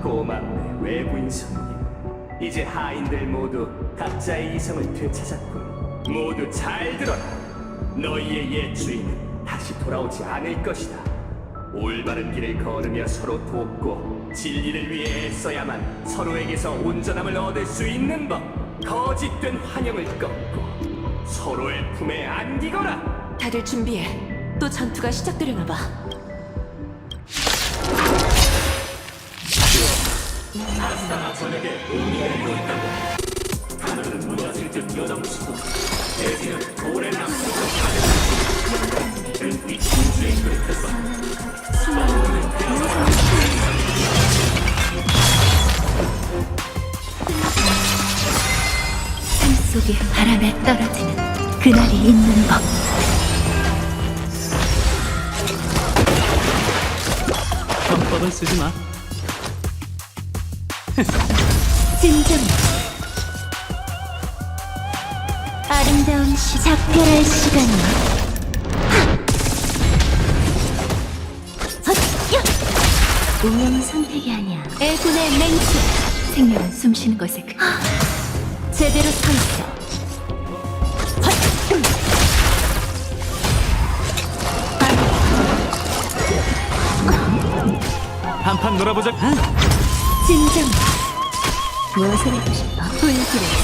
고맙네, 외부인 손님. 이제 하인들 모두 각자의 이성을 되찾았군. 모두 잘 들어라. 너희의 옛 주인은 다시 돌아오지 않을 것이다. 올바른 길을 걸으며 서로 돕고 진리를 위해 애써야만 서로에게서 온전함을 얻을 수 있는 법. 거짓된 환영을 꺾고 서로의 품에 안기거라.
다들 준비해. 또 전투가 시작되려나 봐.
아스타나 전역에 운이 내리고 있다고. 하늘은 무너질 듯 여정치고 대지는 오래 남고 가는 이 충주의 그릇에서
삶 속에 바람에 떨어지는 그날이 있는 법.
편법은 쓰지 마.
진정. 아름다운 작별할 시간이야. 운명은 선택이 아니야. 애군의 맹세. 생명은 숨쉬는 것에 제대로 서 있어.
한판 놀아보자.
진정. 무엇을 하고 싶어? 불길의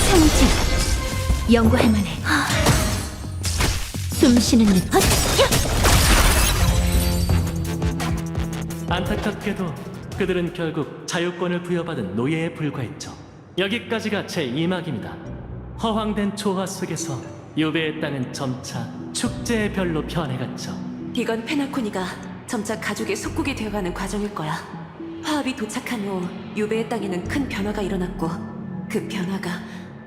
상징. 연구할 만해. 숨쉬는 듯
안타깝게도 그들은 결국 자유권을 부여받은 노예에 불과했죠. 여기까지가 제 2막입니다. 허황된 초화 속에서 유배의 땅은 점차 축제의 별로 변해갔죠.
이건 페나코니가 점차 가족의 속국이 되어가는 과정일 거야. 화합이 도착한 후 유배의 땅에는 큰 변화가 일어났고 그 변화가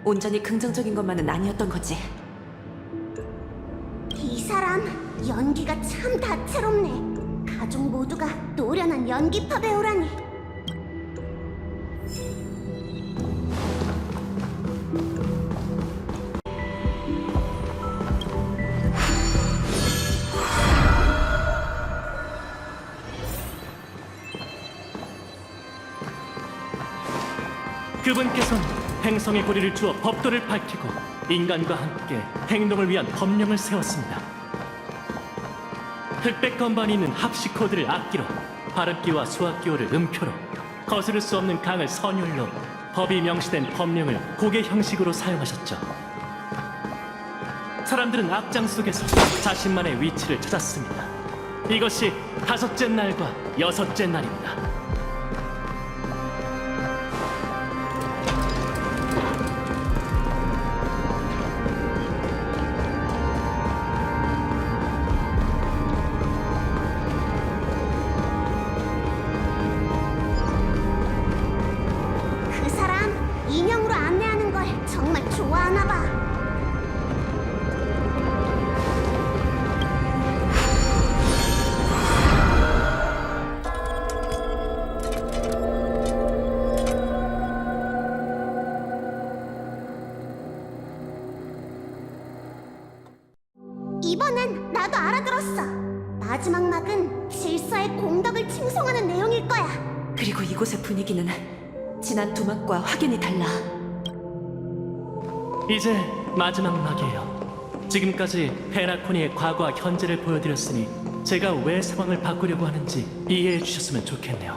온전히 긍정적인 것만은 아니었던 거지.
이 사람 연기가 참 다채롭네. 가족 모두가 노련한 연기파 배우라니.
그분께서는 행성의 고리를 주어 법도를 밝히고 인간과 함께 행동을 위한 법령을 세웠습니다. 흑백 건반이 있는 합시 코드를 악기로, 발음기와 수학기호를 음표로, 거스를 수 없는 강을 선율로 법이 명시된 법령을 곡의 형식으로 사용하셨죠. 사람들은 악장 속에서 자신만의 위치를 찾았습니다. 이것이 5째 날과 6째 날입니다.
그 사람 인형으로 안내하는 걸 정말 좋아하나 봐. 이번엔 나도 알아들었어. 마지막 막은 질서의 공덕을 칭송하는 내용일 거야.
그리고 이곳의 분위기는 지난 2막과 확연히 달라.
이제 마지막 막이에요. 지금까지 페나코니의 과거와 현재를 보여드렸으니 제가 왜 상황을 바꾸려고 하는지 이해해 주셨으면 좋겠네요.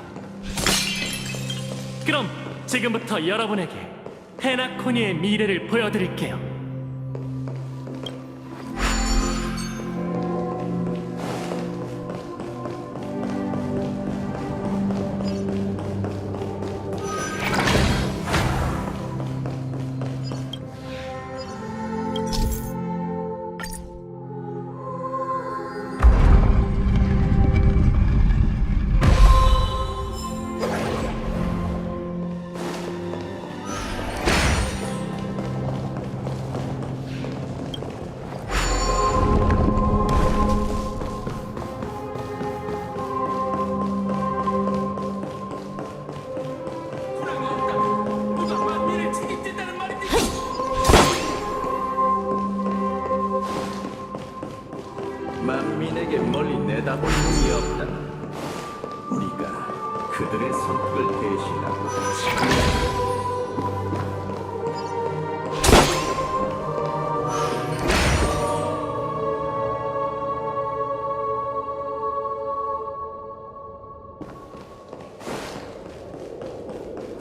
그럼 지금부터 여러분에게 페나코니의 미래를 보여드릴게요.
만민에게 멀리 내다볼 눈이 없다. 우리가 그들의 선택을 대신하고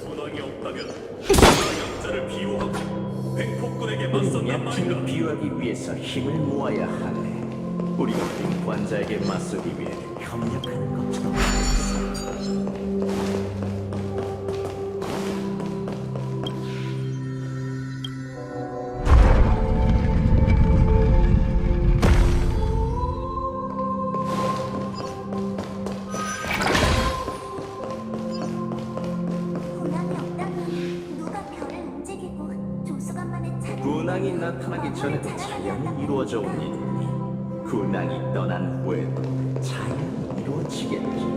군왕이 없다면 약자를 비호하고 백폭군에게 맞선단 말인가?
약점을 비유하기 위해서 힘을 모아야 하네. 우리가 빈관자에게 맞서기 위해 협력하는 것처럼
군왕이 없다면 누가 별을 움직이고 조수간만의 차를
군왕이 나타나기 전에도 자연이 이루어져 온 일. 군왕이 떠난 후에도 자연이 이루어지겠지.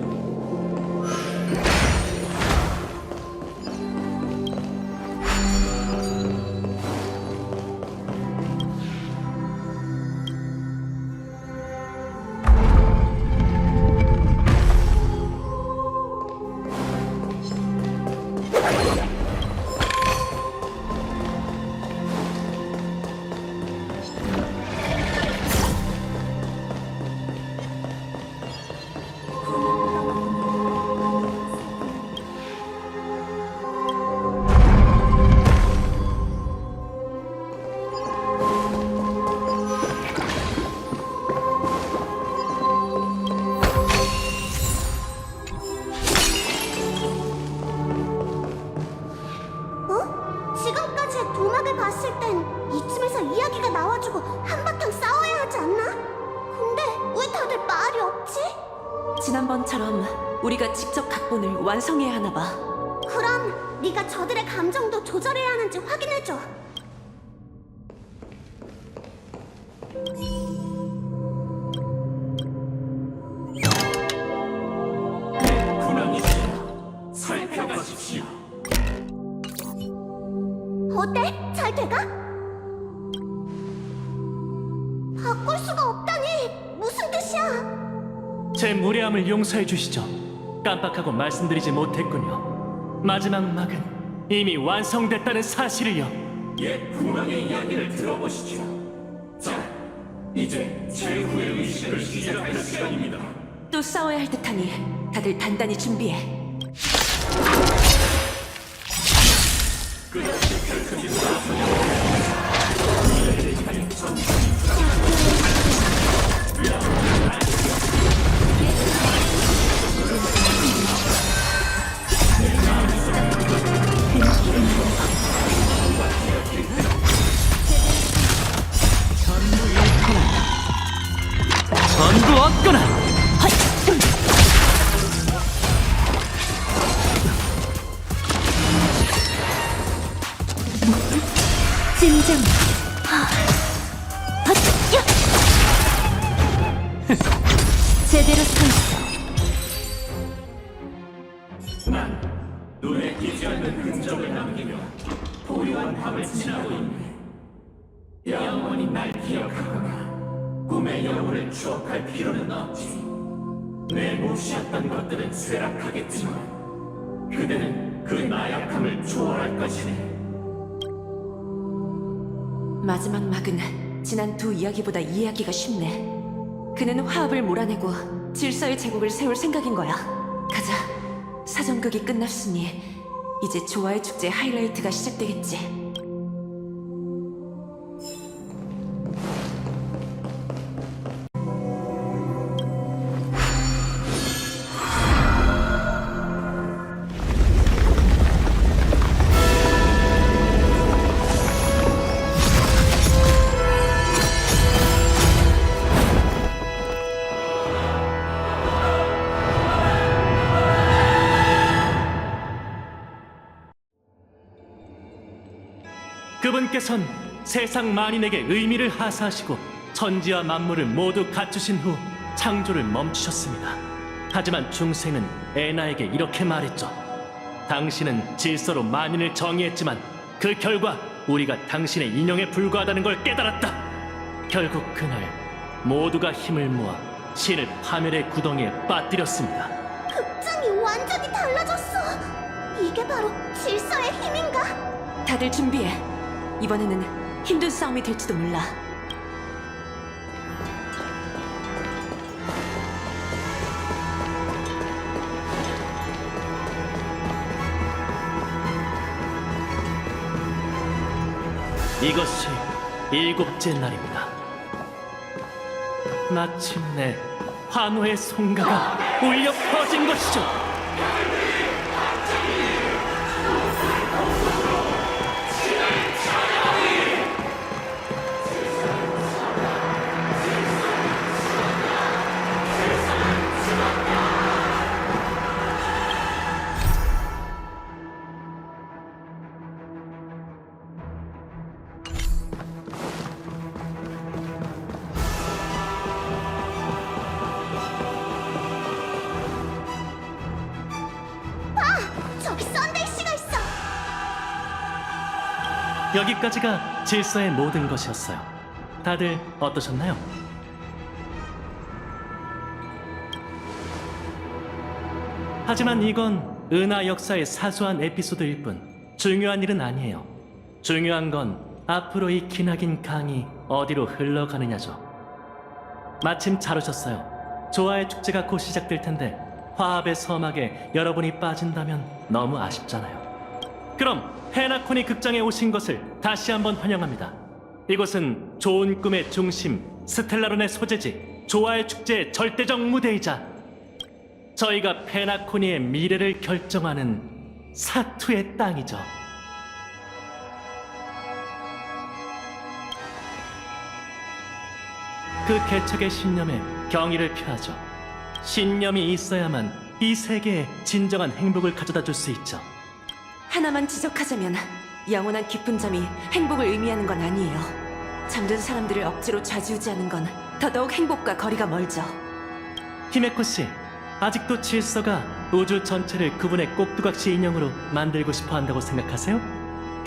왔을 땐 이쯤에서 이야기가 나와주고 한바탕 싸워야 하지 않나? 근데 왜 다들 말이 없지?
지난번처럼 우리가 직접 각본을 완성해야 하나 봐.
그럼 네가 저들의 감정도 조절해야 하는지 확인해줘.
살펴보십시오.
어때? 잘 돼가? 바꿀 수가 없다니! 무슨 뜻이야?
제 무례함을 용서해 주시죠. 깜빡하고 말씀드리지 못했군요. 마지막 막은 이미 완성됐다는 사실을요.
옛 군왕의 이야기를 들어보시죠. 자, 이제 최후의 의식을 시작할 시간입니다.
또 싸워야 할 듯하니 다들 단단히 준비해.
전부 얻거나.
진정. 제대로 서
난 눈에 띄지 않는 흔적을 남기며 고요한 밤을 지나고 있네. 영원히 날 기억하거나 꿈의 영혼을 추억할 필요는 없지. 내 몫이었던 것들은 쇠락하겠지만 그대는 그 나약함을 초월할 것이네.
마지막 막은 지난 두 이야기보다 이해하기가 쉽네. 그는 화합을 몰아내고 질서의 제국을 세울 생각인 거야. 가자. 사전극이 끝났으니 이제 조화의 축제 하이라이트가 시작되겠지.
그분께선 세상 만인에게 의미를 하사하시고 천지와 만물을 모두 갖추신 후 창조를 멈추셨습니다. 하지만 중생은 에나에게 이렇게 말했죠. 당신은 질서로 만인을 정의했지만 그 결과 우리가 당신의 인형에 불과하다는 걸 깨달았다. 결국 그날 모두가 힘을 모아 신을 파멸의 구덩이에 빠뜨렸습니다.
극장이 완전히 달라졌어. 이게 바로 질서의 힘인가?
다들 준비해. 이번에는 힘든 싸움이 될지도 몰라.
이것이 7째 날입니다. 마침내 환호의 송가가 울려 퍼진 것이죠.
저기 썬데이 씨가 있어.
여기까지가 질서의 모든 것이었어요. 다들 어떠셨나요? 하지만 이건 은하 역사의 사소한 에피소드일 뿐 중요한 일은 아니에요. 중요한 건 앞으로 이 기나긴 강이 어디로 흘러가느냐죠. 마침 잘 오셨어요. 조화의 축제가 곧 시작될 텐데 화합의 서막에 여러분이 빠진다면 너무 아쉽잖아요. 그럼 페나코니 극장에 오신 것을 다시 한번 환영합니다. 이곳은 좋은 꿈의 중심 스텔라론의 소재지 조화의 축제의 절대적 무대이자 저희가 페나코니의 미래를 결정하는 사투의 땅이죠. 그 개척의 신념에 경의를 표하죠. 신념이 있어야만 이 세계에 진정한 행복을 가져다 줄 수 있죠.
하나만 지적하자면 영원한 깊은 잠이 행복을 의미하는 건 아니에요. 잠든 사람들을 억지로 좌지우지하는 건 더더욱 행복과 거리가 멀죠.
히메코 씨, 아직도 질서가 우주 전체를 그분의 꼭두각시 인형으로 만들고 싶어 한다고 생각하세요?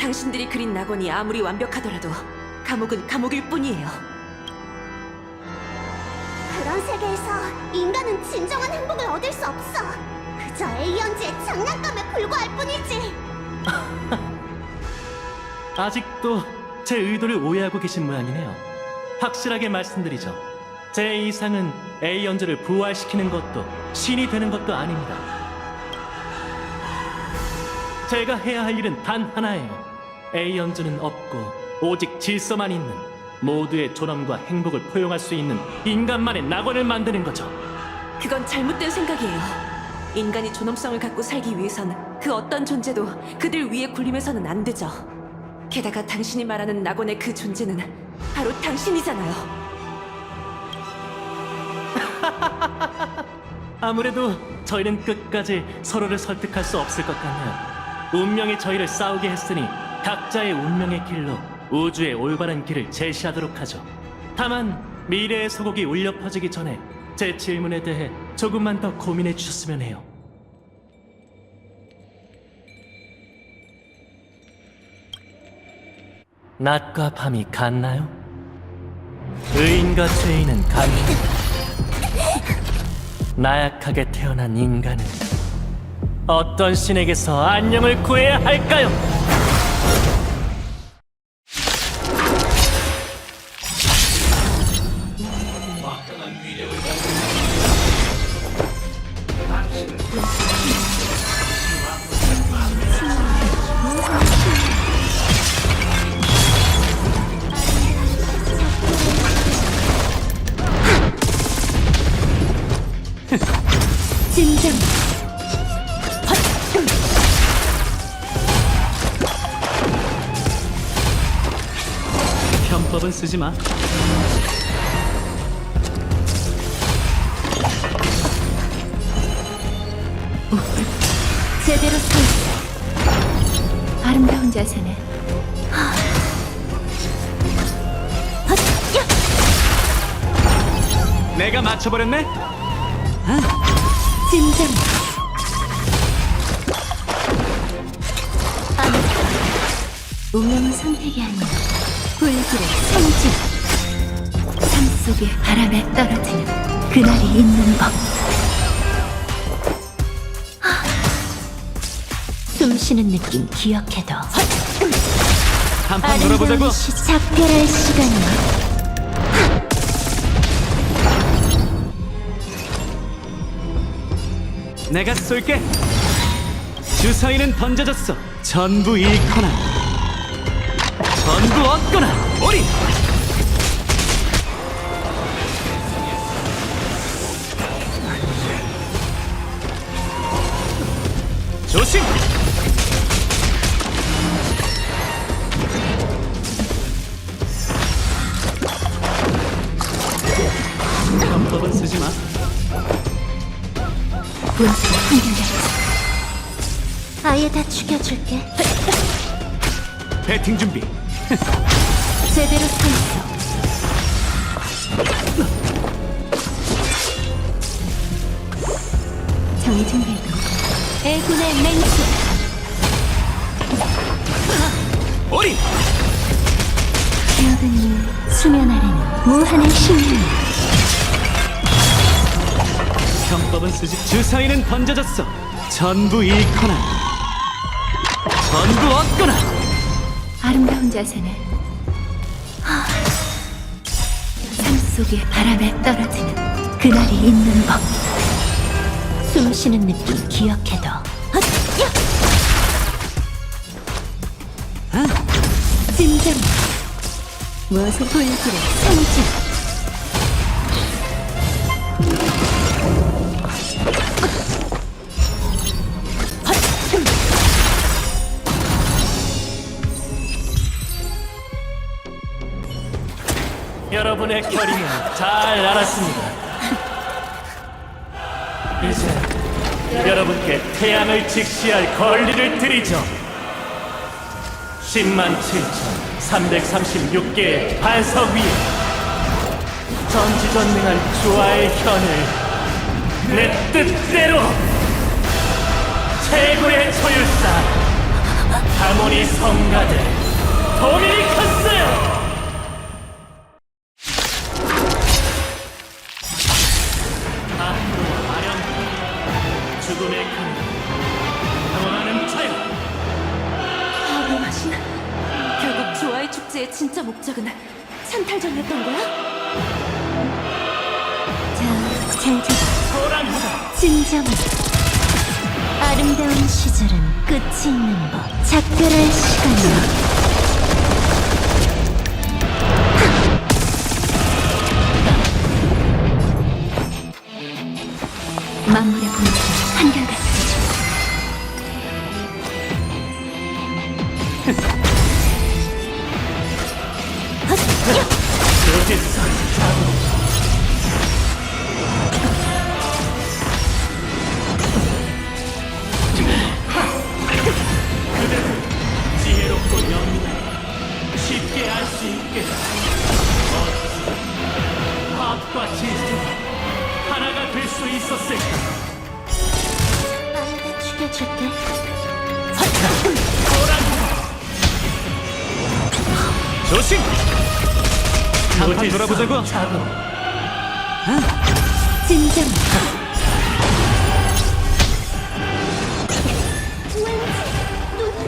당신들이 그린 낙원이 아무리 완벽하더라도 감옥은 감옥일 뿐이에요.
그런 세계에서 인간은 진정한 행복을 얻을 수 없어. 그저 에이언즈의 장난감에 불과할 뿐이지.
아직도 제 의도를 오해하고 계신 모양이네요. 확실하게 말씀드리죠. 제 이상은 에이언즈를 부활시키는 것도 신이 되는 것도 아닙니다. 제가 해야 할 일은 단 하나예요. 에이언즈는 없고 오직 질서만 있는, 모두의 존엄과 행복을 포용할 수 있는 인간만의 낙원을 만드는 거죠.
그건 잘못된 생각이에요. 인간이 존엄성을 갖고 살기 위해선 그 어떤 존재도 그들 위에 군림해서는 안 되죠. 게다가 당신이 말하는 낙원의 그 존재는 바로 당신이잖아요.
아무래도 저희는 끝까지 서로를 설득할 수 없을 것 같네요. 운명이 저희를 싸우게 했으니 각자의 운명의 길로 우주의 올바른 길을 제시하도록 하죠. 다만 미래의 소곡이 울려 퍼지기 전에 제 질문에 대해 조금만 더 고민해 주셨으면 해요. 낮과 밤이 같나요? 의인과 죄인은 같습니다. 나약하게 태어난 인간은 어떤 신에게서 안녕을 구해야 할까요?
진정.
편법은 쓰지 마.
제대로 서 있어.
아름다운 자세네.
내가 맞춰버렸네?
진정. 아니,
운명은 선택이 아니야.
불길의 상징.
삶 속의 바람에 떨어지는 그날이 있는 법.
숨 쉬는 느낌 기억해둬.
한판 놀아보자고.
작별할 시간이야.
내가 쏠게. 주사위는 던져졌어. 전부 잃거나 전부 얻거나. 오리. 조심. 편법은 쓰지 마.
분수를 한결같이. 아예 다 죽여줄게.
배팅 준비.
제대로 서 있어.
정해진 궤도.
애군의 맹세.
오리.
기억은 수면 아래는 무한의 신념.
편법은 쓰지. 주사위는 던져졌어. 전부 잃거나 전부 얻거나.
아름다운 자세네. 삶 속의 바람에 떨어지는 그날이 있는 법.
숨 쉬는 느낌 기억해둬. 진정. 무엇을 불길의 상징.
여러분의 결의는 잘 알았습니다. 이제 여러분께 태양을 직시할 권리를 드리죠. 107,336개의 반석 위에 전지전능한 조화의 현을 내 뜻대로 최고의 소율사 하모니 성가대 도미니커스! 앞으로 아령 죽음의 큰 평온하는 자유.
하루마신 결국 조화의 축제의 진짜 목적은 찬탈전이었던 거야?
자, 잘 들어.
호랑이다.
진정해. 아름다운 시절은 끝이 있는 법. 작별할 시간이야. 마무리 보이지 한결같이.
여기서 자고 그대로 지혜롭고 영리하게 쉽게 알 수 있게 화합과 질서 하나가 될 수 있었을까?
나에게 죽여줄게.
조심! 한판 돌아보자고.
진정해.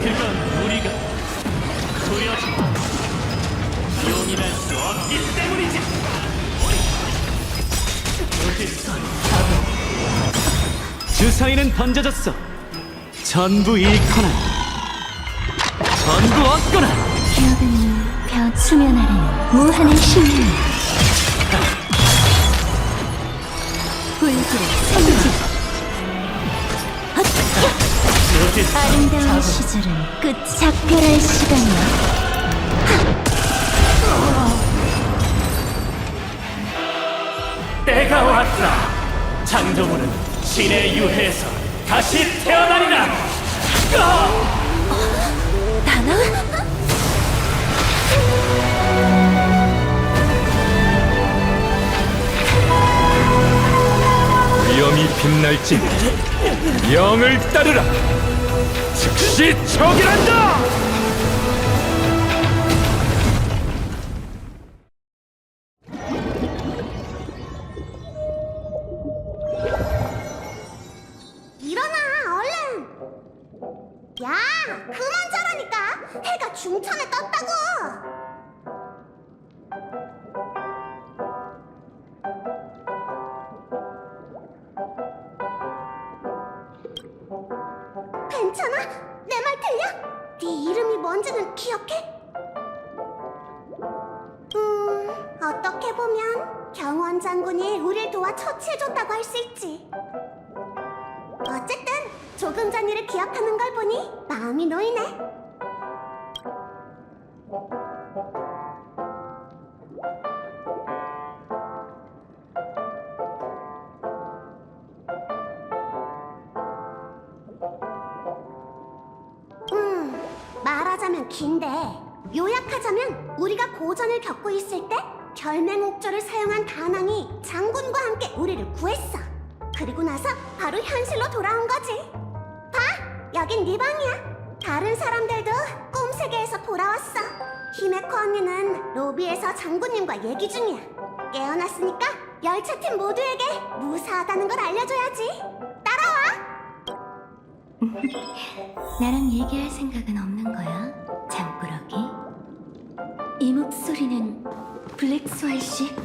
그건 우리가 두려워진 용인할 수 없기 때문이지. 어디서 주사위는 던져졌어. 전부 잃거나 전부 얻거나.
기억은 벼 수면 아래는 무한의 신이야. 불길의 생지. 아름다운 시절은 끝. 작별할 시간이야.
때가 왔다. 창조물은 신의 유해에서 다시 태어나리라.
나나?
위험이 빛날지 영을 따르라. 즉시 처결한다.
일어나, 얼른! 야, 그만 자라니까! 해가 중천에 떴다고! 괜찮아? 내 말 들려? 네 이름이 뭔지는 기억해? 어떻게 보면 경원 장군이 우릴 도와 처치해줬다고 할 수 있지. 어쨌든 조금 전 일을 기억하는 걸 보니 마음이 놓이네. 말하자면 긴데 요약하자면 우리가 고전을 겪고 있을 때 결맹옥조를 사용한 다낭이 장군과 함께 우리를 구했어. 그리고 나서 바로 현실로 돌아온 거지. 봐! 여긴 네 방이야. 다른 사람들도 꿈세계에서 돌아왔어. 히메코 언니는 로비에서 장군님과 얘기 중이야. 깨어났으니까 열차팀 모두에게 무사하다는 걸 알려줘야지. 따라와! 나랑 얘기할 생각은 없는 거야, 잠꾸러기? 이 목소리는 블랙스와이 씨?